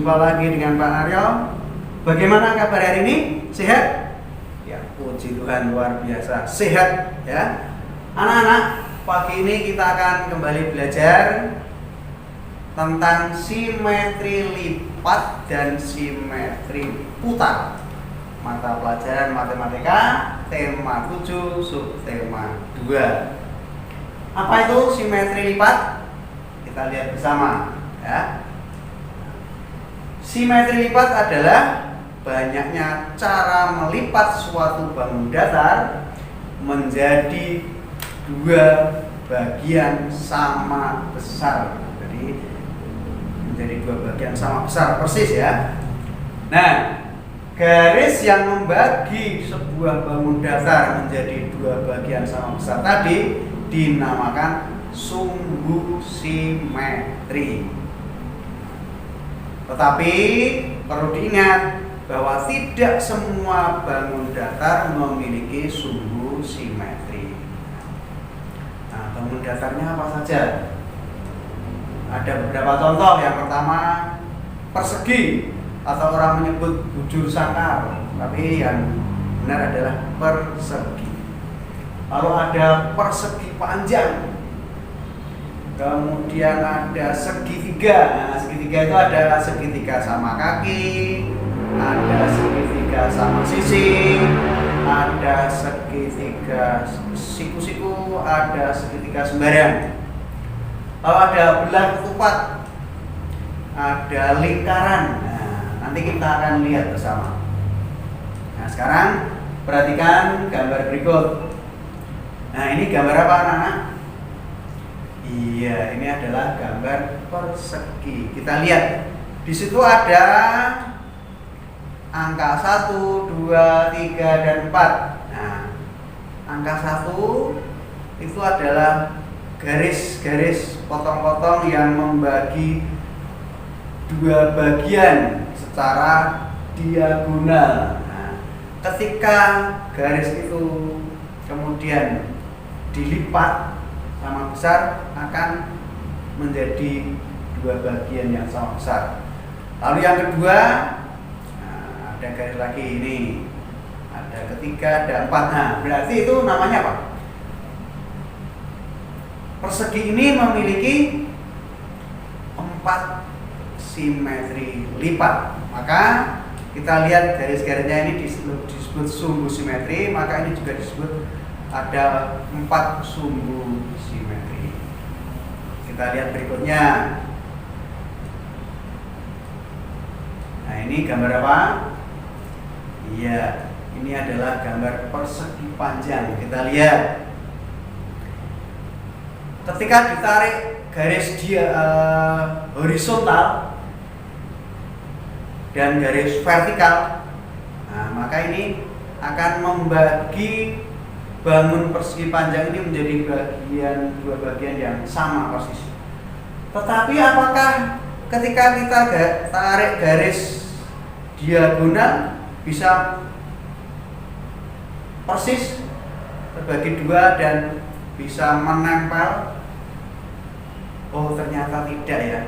Jumpa lagi dengan Pak Aryo. Bagaimana kabar hari ini? Sehat? Ya, puji Tuhan, luar biasa sehat ya. Anak-anak, pagi ini kita akan kembali belajar tentang simetri lipat dan simetri putar. Mata pelajaran matematika tema 7 subtema 2. Apa itu simetri lipat? Kita lihat bersama ya. Simetri lipat adalah banyaknya cara melipat suatu bangun datar menjadi dua bagian sama besar. Jadi menjadi dua bagian sama besar persis ya. Nah, garis yang membagi sebuah bangun datar menjadi dua bagian sama besar tadi dinamakan sumbu simetri. Tetapi perlu diingat bahwa tidak semua bangun datar memiliki sumbu simetri. Nah, bangun datarnya apa saja? Ada beberapa contoh. Yang pertama, persegi atau orang menyebut bujur sangkar, tapi yang benar adalah persegi. Lalu ada persegi panjang. Kemudian ada segitiga. Nah, segitiga itu ada segitiga sama kaki, ada segitiga sama sisi, ada segitiga siku-siku, ada segitiga sembarang. Lalu ada belah ketupat, ada lingkaran. Nah, nanti kita akan lihat bersama. Nah, sekarang perhatikan gambar berikut. Nah, ini gambar apa, anak-anak? Iya, ini adalah gambar persegi. Kita lihat. Di situ ada angka 1, 2, 3, dan 4. Nah, angka 1 itu adalah garis-garis potong-potong yang membagi dua bagian secara diagonal. Nah, ketika garis itu kemudian dilipat sama besar, akan menjadi dua bagian yang sama besar. Lalu yang kedua, nah, ada garis lagi ini, ada ketiga, ada 4. Nah, berarti itu namanya apa? Persegi ini memiliki 4 simetri lipat. Maka kita lihat garis-garisnya ini disebut sumbu simetri, maka ini juga disebut ada 4 sumbu simetri. Kita lihat berikutnya. Nah, ini gambar apa? Iya, ini adalah gambar persegi panjang. Kita lihat. Ketika ditarik garis horizontal dan garis vertikal, nah, maka ini akan membagi bangun persegi panjang ini menjadi dua bagian yang sama persis. Tetapi apakah ketika kita tarik garis diagonal bisa persis terbagi dua dan bisa menempel? Oh, ternyata tidak ya.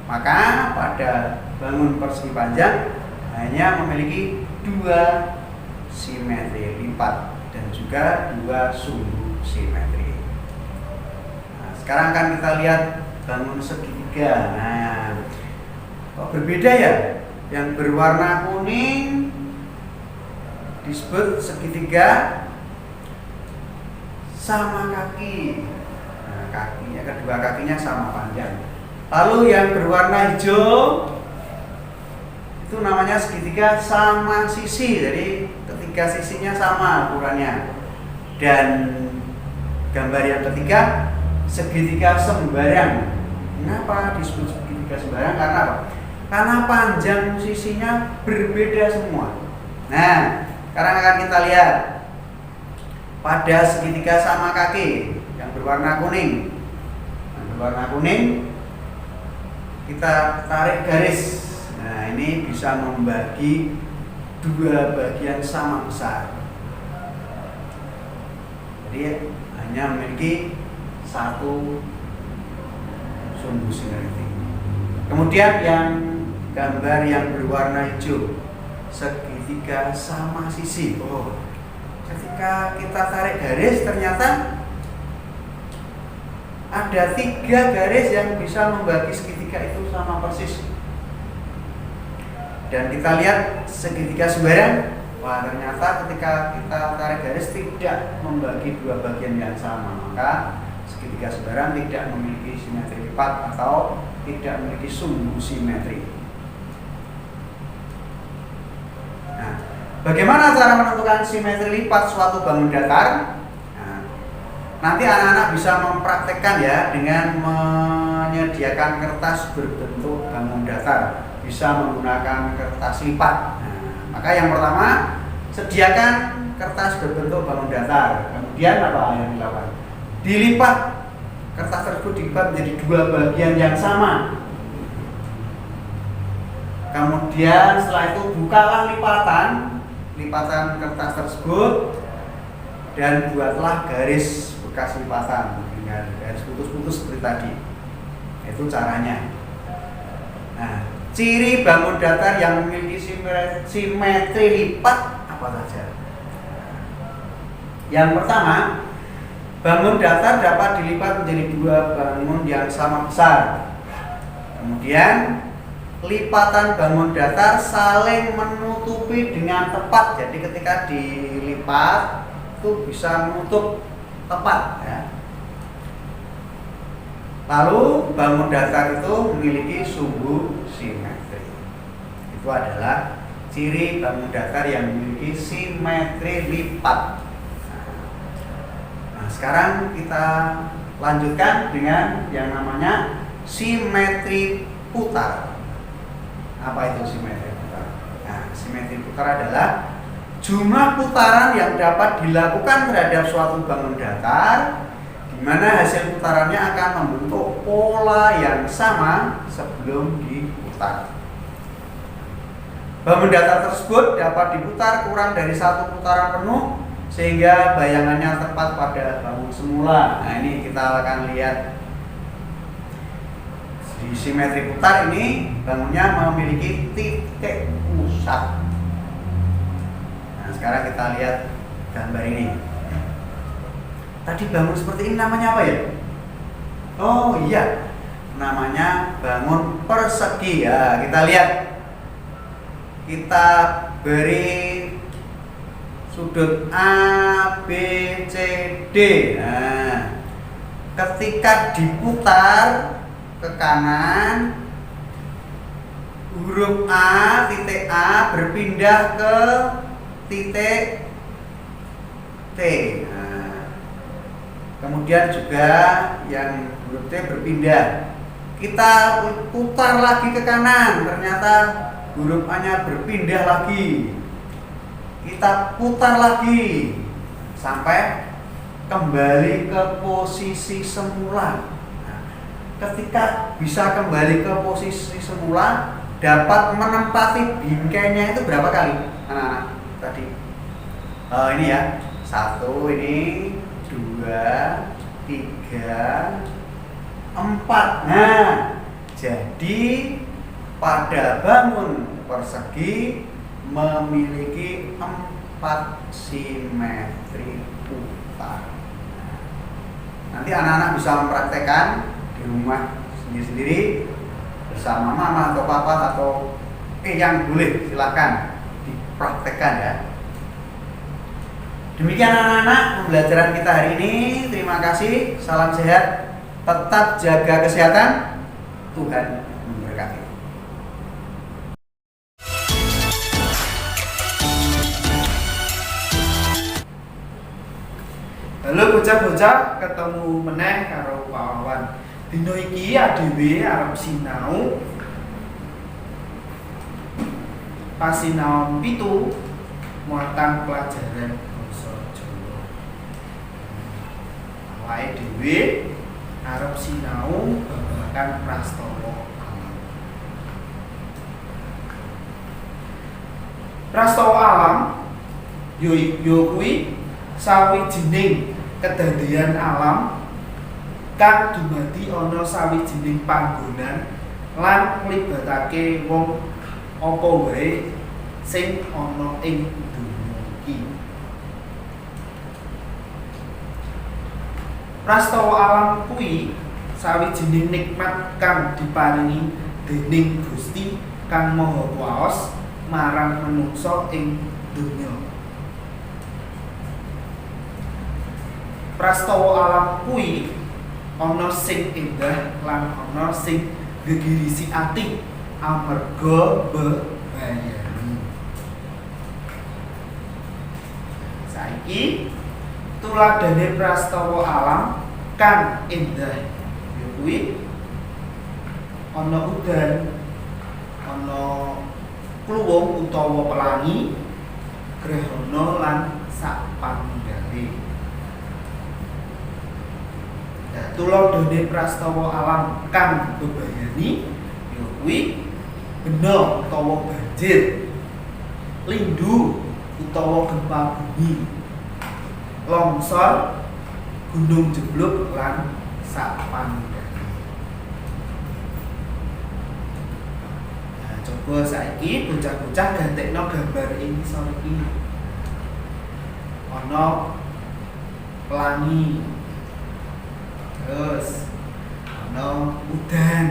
Maka pada bangun persegi panjang hanya memiliki 2 simetri lipat dan juga 2 sumbu simetri. Nah, sekarang akan kita lihat bangun segitiga. Nah, kok berbeda ya? Yang berwarna kuning disebut segitiga sama kaki. Nah, kedua kakinya sama panjang. Lalu yang berwarna hijau itu namanya segitiga sama sisi. Jadi ketiga sisinya sama ukurannya. Dan gambar yang ketiga, segitiga sembarang. Kenapa disebut segitiga sembarang? Karena apa? Karena panjang sisinya berbeda semua. Nah, sekarang akan kita lihat pada segitiga sama kaki yang berwarna kuning. Yang berwarna kuning, kita tarik garis. Nah, ini bisa membagi dua bagian sama besar. Jadi hanya memiliki 1 sumbu simetri. Kemudian yang gambar yang berwarna hijau, segitiga sama sisi. Oh, ketika kita tarik garis ternyata ada 3 garis yang bisa membagi segitiga itu sama persis. Dan kita lihat segitiga sembarang, wah ternyata ketika kita tarik garis tidak membagi 2 bagian yang sama, maka segitiga sembarang tidak memiliki simetri lipat atau tidak memiliki sumbu simetri. Nah, bagaimana cara menentukan simetri lipat suatu bangun datar? Nah, nanti anak-anak bisa mempraktekkan ya dengan menyediakan kertas berbentuk bangun datar, bisa menggunakan kertas lipat. Nah, maka yang pertama, sediakan kertas berbentuk bangun datar. Kemudian apa yang dilakukan? Dilipat. Kertas tersebut dilipat menjadi 2 bagian yang sama. Kemudian setelah itu bukalah lipatan kertas tersebut dan buatlah garis bekas lipatan dengan garis putus-putus seperti tadi. Itu caranya. Nah, ciri bangun datar yang memiliki simetri lipat apa saja? Yang pertama, bangun datar dapat dilipat menjadi 2 bangun yang sama besar. Kemudian lipatan bangun datar saling menutupi dengan tepat. Jadi ketika dilipat itu bisa menutup tepat ya. Lalu bangun datar itu memiliki sumbu simetri. Itu adalah ciri bangun datar yang memiliki simetri lipat. Nah, sekarang kita lanjutkan dengan yang namanya simetri putar. Apa itu simetri putar? Nah, simetri putar adalah jumlah putaran yang dapat dilakukan terhadap suatu bangun datar, di mana hasil putarannya akan membentuk pola yang sama sebelum diputar. Bangun datar tersebut dapat diputar kurang dari 1 putaran penuh sehingga bayangannya tepat pada bangun semula. Nah, ini kita akan lihat. Di simetri putar ini bangunnya memiliki titik pusat. Nah, sekarang kita lihat gambar ini. Tadi bangun seperti ini namanya apa ya? Oh iya, namanya bangun persegi ya. Kita lihat, kita beri sudut A, B, C, D. Nah, ketika diputar ke kanan, huruf A, titik A berpindah ke titik T. Nah, kemudian juga yang huruf T berpindah. Kita putar lagi ke kanan, ternyata huruf A-nya berpindah lagi. Kita putar lagi sampai kembali ke posisi semula. Ketika bisa kembali ke posisi semula, dapat menempati bingkainya itu berapa kali? Anak-anak tadi. Oh, ini ya. 1, ini 2, 3, 4. Nah, jadi pada bangun persegi memiliki 4 simetri putar. Nanti anak-anak bisa mempraktekkan di rumah sendiri-sendiri bersama mama atau papa atau yang boleh silakan dipraktekkan ya. Demikian anak-anak pembelajaran kita hari ini. Terima kasih, salam sehat, tetap jaga kesehatan, Tuhan memberkati. Halo bocah-bocah, ketemu meneh karo Pak Wawan. Dino iki adewe arep sinau pas sinau 7 muatan pelajaran basa Jawa. Awake dhewe arep sinau babagan prastawa alam. Prastawa alam yo kuwi sawijining kedadian alam kang dumadi ana sawijining panggonan lan nglibatake wong apa wae sing ana ing donya iki. Prastawa alam kuwi sawijining nikmat kang diparingi déning Gusti kang Maha Kuwaos marang manungsa ing donya. Prastawa alam kuwi ana sing endah lan ana sing gegirisi ati amarga bebayani. Saiki tuladhane prastawa alam kang endah ya kuwi ana udan, ana kluwung utawa pelangi, grahana lan sapanunggale. Nah, tuladhane prastawa alam kang bebayani ya kuwi bena utawa banjir, lindu utawa gempa bumi, longsor, gunung jeblok lan sapanunggale. Nah, coba saiki bocah-bocah gantekno gambar ing ngisor iki. Ana pelangi, terus ana udan,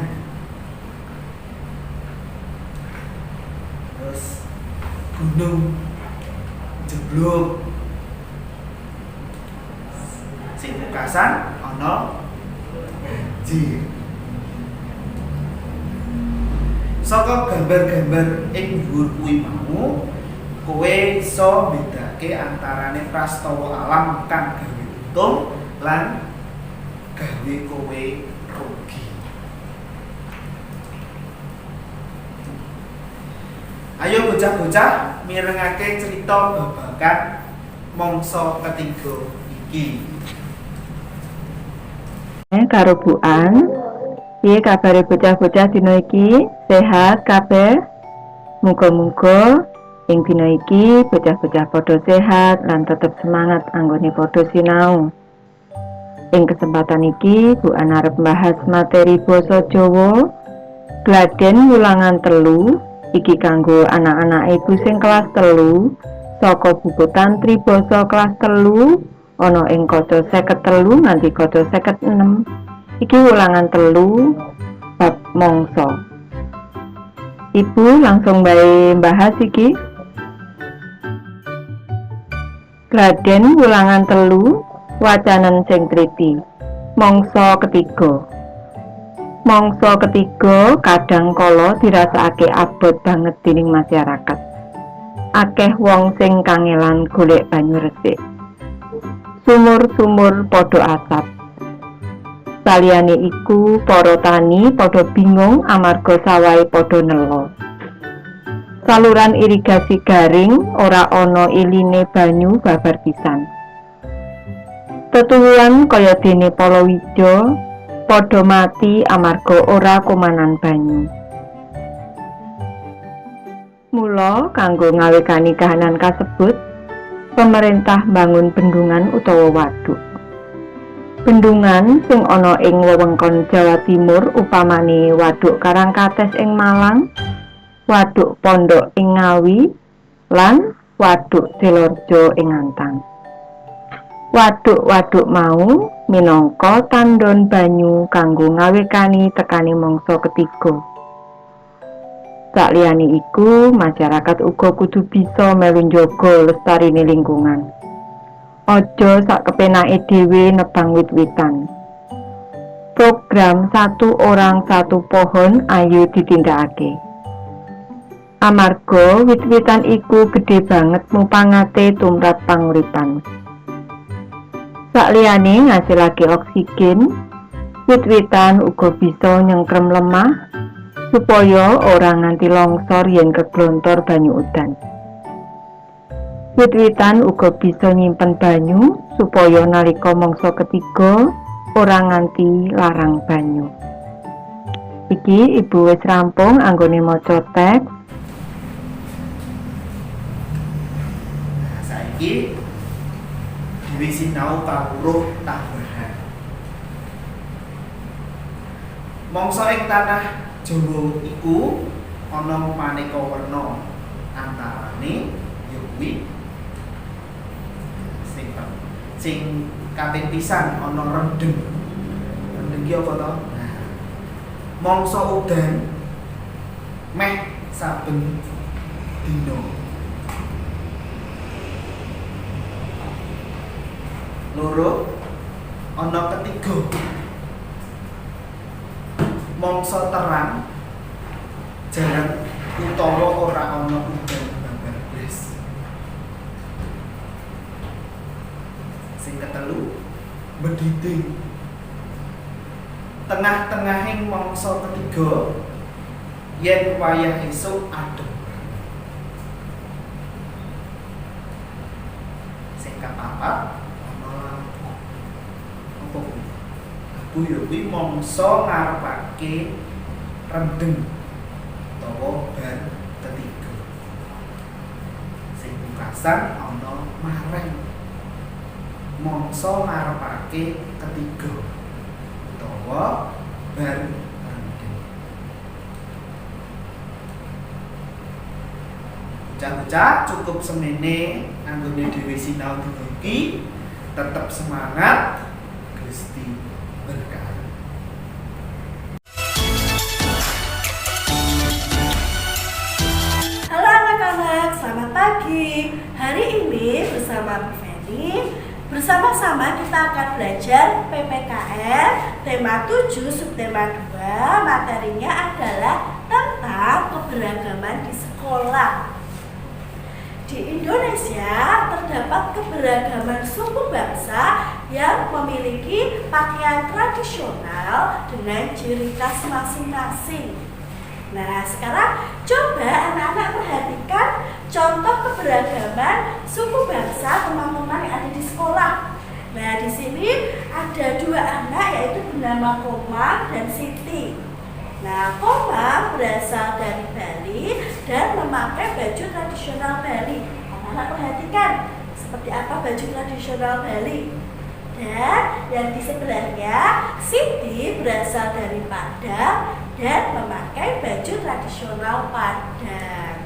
terus gunung jeblok, sing pungkasan ana banjir. Saka gambar-gambar ing dhuwur kuwi mau kowe iso mbedake antarane prastawa alam kang gawe untung lan gawe kowe rugi. Ayo bocah-bocah mirengake cerita babagan mangsa ketiga iki. Karo Bu An, piye kabare bocah-bocah dina iki? Sehat kabeh? Muga-muga ing dina iki bocah-bocah padha sehat lan tetep semangat anggone padha sinau. Ing kesempatan iki Bu An arep bahas materi basa Jawa Gladen Wulangan 3 iki kanggo anak-anak ibu sing kelas 3 saka buku Tantri Basa kelas 3 ana ing kaca 53 nganti kaca 56. Iki ulangan 3 bab mangsa. Ibu langsung bae bahas iki. Gladen Wulangan 3 wacanen sing triti. Mangsa ketiga. Mangsa ketiga kadang kala dirasakake abot banget dening masyarakat. Akeh wong sing kangelan golek banyu resik. Sumur-sumur padha asap. Saliyane iku para tani padha bingung amarga sawahe padha nela. Saluran irigasi garing ora ana iline banyu babar pisan. Tetuwuhan kaya dene palawija padha mati amarga ora kumanan banyu. Mula kanggo ngawekani kahanan kasebut, pemerintah bangun bendungan utawa waduk. Bendungan sing ana ing wewengkon Jawa Timur upamane Waduk Karangkates ing Malang, Waduk Pondok ing Ngawi, lan Waduk Delorjo ing Antang. Waduk-waduk mau minangka tandhon banyu kanggo ngawekani tekane mangsa ketiga. Saliyane iku, masyarakat uga kudu bisa melu njaga lestarine lingkungan. Aja sak kepenake dhewe nebang wit-witan. Program 1 Orang 1 Pohon ayo ditindakake. Amarga wit-witan iku gedhe banget mupangate tumrap panguripan. Saliyane ngasilake oksigen, wit-witan uga bisa nyengkrem lemah supaya ora nganti longsor yen keglontor banyu udan. Wit-witan uga bisa nyimpen banyu supaya nalika mangsa ketiga ora nganti larang banyu. Iki Ibu wis rampung anggone maca teks. Saiki dhewe sinau kawruh tambahan. Mangsa ing tanah Jawa iku ana maneka werna, antarane ya kuwi sing kaping pisan ana rendeng. Rendeng ki apa to? Nah, mangsa udan meh saben dina. Loro ana ketiga mangsa terang jarang utawa ora ana udan babar blas. Sing ketelu bedhithing. Tengah-tengahing mangsa ketiga yen wayah esuk adem. Sing kapapat ana apa kuwi? Aku ya kuwi mangsa ngarepake rendeng utawa bar ketiga. Sing pungkasan ana mareng mangsa ngarepake ketiga utawa bar rendeng. Bocah-bocah cukup semene anggone dhewe sinau dina iki, tetep semangat, Gusti berkahi. Halo anak-anak, selamat pagi. Hari ini bersama Bu Feni, bersama-sama kita akan belajar PPKN tema 7 subtema 2. Materinya adalah tentang keberagaman di sekolah. Di Indonesia terdapat keberagaman suku bangsa yang memiliki pakaian tradisional dengan ciri khas masing-masing. Nah, sekarang coba anak-anak perhatikan contoh keberagaman suku bangsa teman-teman yang ada di sekolah. Nah, di sini ada dua anak yaitu bernama Komang dan Siti. Nah, Komang berasal dari Bali dan memakai baju tradisional Bali. Anak-anak perhatikan seperti apa baju tradisional Bali. Dan yang di sebelahnya Siti berasal dari Padang dan memakai baju tradisional Padang.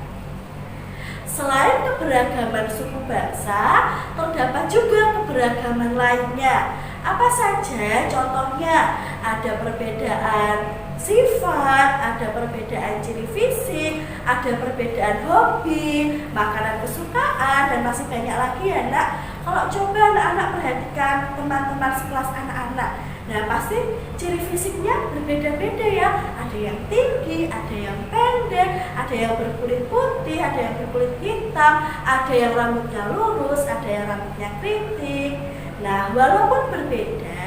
Selain keberagaman suku bangsa, terdapat juga keberagaman lainnya. Apa saja contohnya? Ada perbedaan sifat, ada perbedaan ciri fisik, ada perbedaan hobi, makanan kesukaan, dan masih banyak lagi ya nak. Kalau coba anak-anak perhatikan teman-teman sekelas anak-anak, nah pasti ciri fisiknya berbeda-beda ya. Ada yang tinggi, ada yang pendek, ada yang berkulit putih, ada yang berkulit hitam, ada yang rambutnya lurus, ada yang rambutnya keriting. Nah, walaupun berbeda,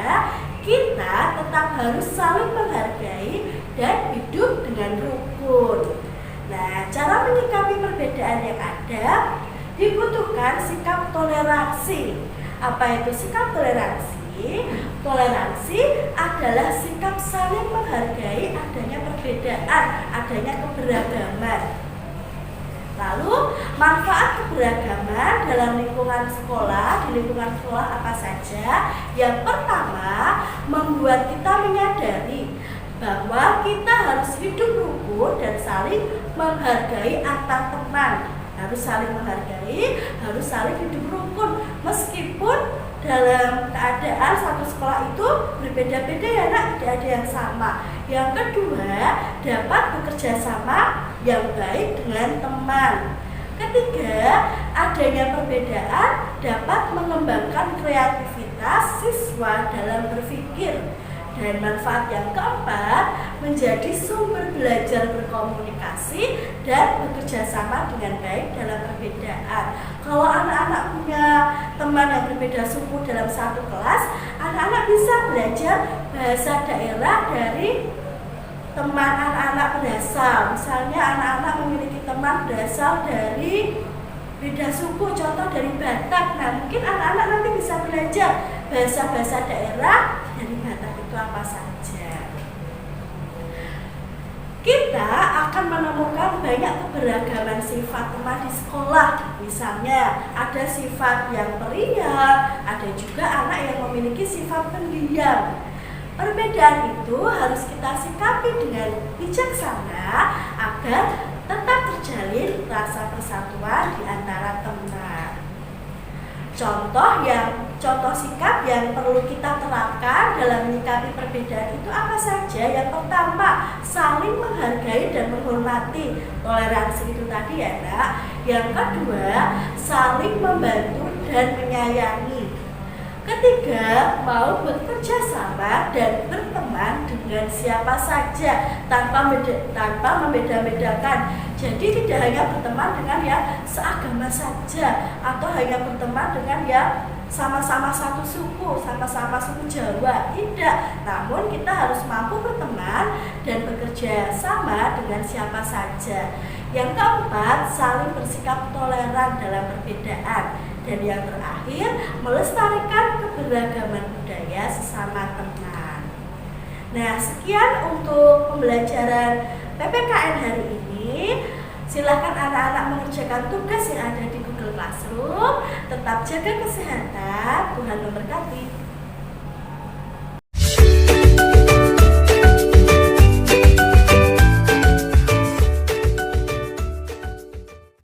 kita tetap harus saling menghargai dan hidup dengan rukun. Nah, cara menyikapi perbedaan yang ada dibutuhkan sikap toleransi. Apa itu sikap toleransi? Toleransi adalah sikap saling menghargai adanya perbedaan, adanya keberagaman. Lalu, manfaat keberagaman dalam lingkungan sekolah, di lingkungan sekolah apa saja? Yang pertama, membuat kita menyadari bahwa kita harus hidup rukun dan saling menghargai antar teman. Harus saling menghargai, harus saling hidup rukun. Meskipun dalam keadaan satu sekolah itu berbeda-beda ya nak, tidak ada yang sama. Yang kedua, dapat bekerja sama yang baik dengan teman. Ketiga, adanya perbedaan dapat mengembangkan kreativitas siswa dalam berpikir. Dan manfaat yang keempat, menjadi sumber belajar berkomunikasi dan bekerja sama dengan baik dalam perbedaan. Kalau anak-anak punya teman yang berbeda suku dalam satu kelas, anak-anak bisa belajar bahasa daerah dari teman anak-anak berasal. Misalnya anak-anak memiliki teman berasal dari beda suku, contoh dari Batak. Nah, mungkin anak-anak nanti bisa belajar bahasa-bahasa daerah dari Batak itu apa saja. Kita akan menemukan banyak keberagaman sifat teman di sekolah. Misalnya ada sifat yang periang, ada juga anak yang memiliki sifat pendiam. Perbedaan itu harus kita sikapi dengan bijaksana agar tetap terjalin rasa persatuan di antara teman. Contoh sikap yang perlu kita terapkan dalam menyikapi perbedaan itu apa saja? Yang pertama, saling menghargai dan menghormati. Toleransi itu tadi ya, Nak. Yang kedua, saling membantu dan menyayangi. Ketiga, mau bekerja sama dan berteman dengan siapa saja tanpa membeda-bedakan. Jadi tidak hanya berteman dengan yang seagama saja atau hanya berteman dengan yang sama-sama satu suku, sama-sama suku Jawa. Tidak, namun kita harus mampu berteman dan bekerja sama dengan siapa saja. Yang keempat, saling bersikap toleran dalam perbedaan. Dan yang terakhir, melestarikan keberagaman budaya sesama teman. Nah, sekian untuk pembelajaran PPKN hari ini. Silakan anak-anak mengerjakan tugas yang ada di Google Classroom. Tetap jaga kesehatan. Tuhan memberkati.